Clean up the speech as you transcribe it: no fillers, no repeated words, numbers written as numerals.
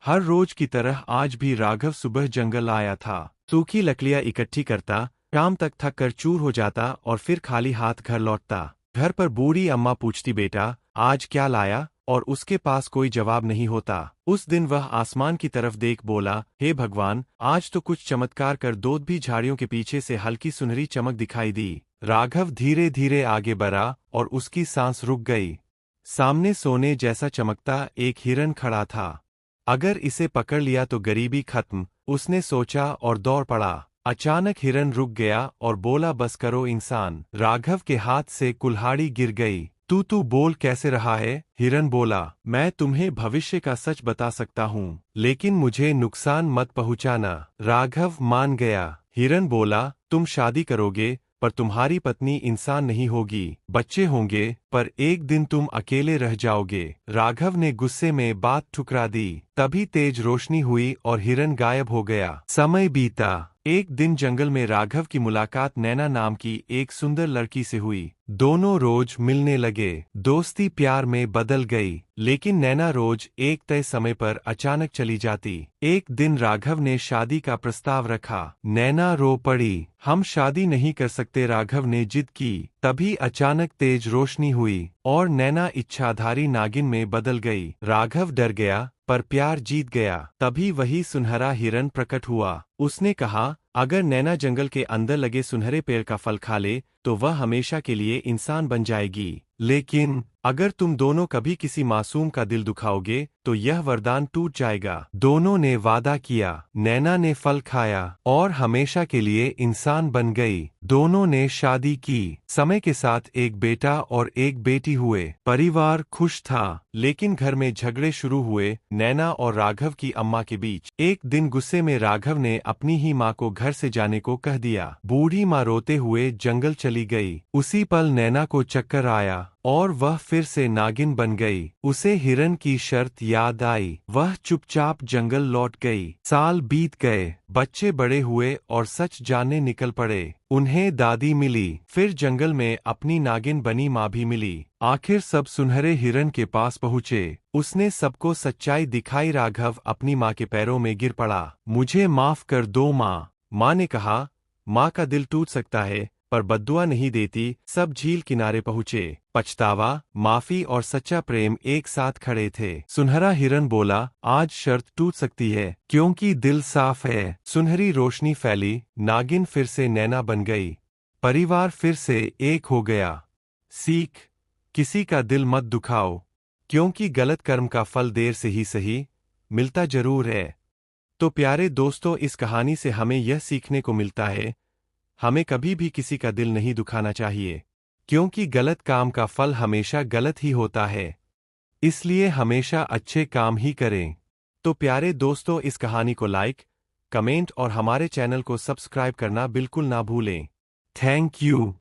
हर रोज की तरह आज भी राघव सुबह जंगल आया था। सूखी लकड़ियां इकट्ठी करता, शाम तक थक कर चूर हो जाता और फिर खाली हाथ घर लौटता। घर पर बूढ़ी अम्मा पूछती, बेटा आज क्या लाया? और उसके पास कोई जवाब नहीं होता। उस दिन वह आसमान की तरफ देख बोला, हे भगवान, आज तो कुछ चमत्कार कर दो। भी झाड़ियों के पीछे से हल्की सुनहरी चमक दिखाई दी। राघव धीरे धीरे आगे बढ़ा और उसकी सांस रुक गई। सामने सोने जैसा चमकता एक हिरन खड़ा था। अगर इसे पकड़ लिया तो गरीबी खत्म, उसने सोचा और दौड़ पड़ा। अचानक हिरन रुक गया और बोला, बस करो इंसान। राघव के हाथ से कुल्हाड़ी गिर गई। तू बोल कैसे रहा है? हिरन बोला, मैं तुम्हें भविष्य का सच बता सकता हूँ, लेकिन मुझे नुकसान मत पहुँचाना। राघव मान गया। हिरन बोला, तुम शादी करोगे पर तुम्हारी पत्नी इंसान नहीं होगी। बच्चे होंगे पर एक दिन तुम अकेले रह जाओगे। राघव ने गुस्से में बात ठुकरा दी। तभी तेज रोशनी हुई और हिरन गायब हो गया। समय बीता। एक दिन जंगल में राघव की मुलाकात नैना नाम की एक सुंदर लड़की से हुई। दोनों रोज मिलने लगे। दोस्ती प्यार में बदल गई। लेकिन नैना रोज एक तय समय पर अचानक चली जाती। एक दिन राघव ने शादी का प्रस्ताव रखा। नैना रो पड़ी। हम शादी नहीं कर सकते, राघव ने जिद की। तभी अचानक तेज रोशनी हुई और नैना इच्छाधारी नागिन में बदल गई। राघव डर गया पर प्यार जीत गया। तभी वही सुनहरा हिरन प्रकट हुआ। उसने कहा, अगर नैना जंगल के अंदर लगे सुनहरे पेड़ का फल खा ले तो वह हमेशा के लिए इंसान बन जाएगी। लेकिन अगर तुम दोनों कभी किसी मासूम का दिल दुखाओगे तो यह वरदान टूट जाएगा। दोनों ने वादा किया। नैना ने फल खाया और हमेशा के लिए इंसान बन गई। दोनों ने शादी की। समय के साथ एक बेटा और एक बेटी हुए। परिवार खुश था, लेकिन घर में झगड़े शुरू हुए नैना और राघव की अम्मा के बीच। एक दिन गुस्से में राघव ने अपनी ही माँ को घर से जाने को कह दिया। बूढ़ी माँ रोते हुए जंगल चली गई। उसी पल नैना को चक्कर आया और वह फिर से नागिन बन गई। उसे हिरन की शर्त याद आई। वह चुपचाप जंगल लौट गई। साल बीत गए, बच्चे बड़े हुए और सच जानने निकल पड़े। उन्हें दादी मिली, फिर जंगल में अपनी नागिन बनी माँ भी मिली। आखिर सब सुनहरे हिरन के पास पहुँचे। उसने सबको सच्चाई दिखाई। राघव अपनी माँ के पैरों में गिर पड़ा। मुझे माफ कर दो माँ। माँ ने कहा, माँ का दिल टूट सकता है पर बद्दुआ नहीं देती। सब झील किनारे पहुँचे। पछतावा, माफी और सच्चा प्रेम एक साथ खड़े थे। सुनहरा हिरन बोला, आज शर्त टूट सकती है क्योंकि दिल साफ है। सुनहरी रोशनी फैली। नागिन फिर से नैना बन गई। परिवार फिर से एक हो गया। सीख, किसी का दिल मत दुखाओ, क्योंकि गलत कर्म का फल देर से ही सही मिलता जरूर है। तो प्यारे दोस्तों, इस कहानी से हमें यह सीखने को मिलता है, हमें कभी भी किसी का दिल नहीं दुखाना चाहिए, क्योंकि गलत काम का फल हमेशा गलत ही होता है। इसलिए हमेशा अच्छे काम ही करें। तो प्यारे दोस्तों, इस कहानी को लाइक, कमेंट और हमारे चैनल को सब्सक्राइब करना बिल्कुल ना भूलें। Thank you.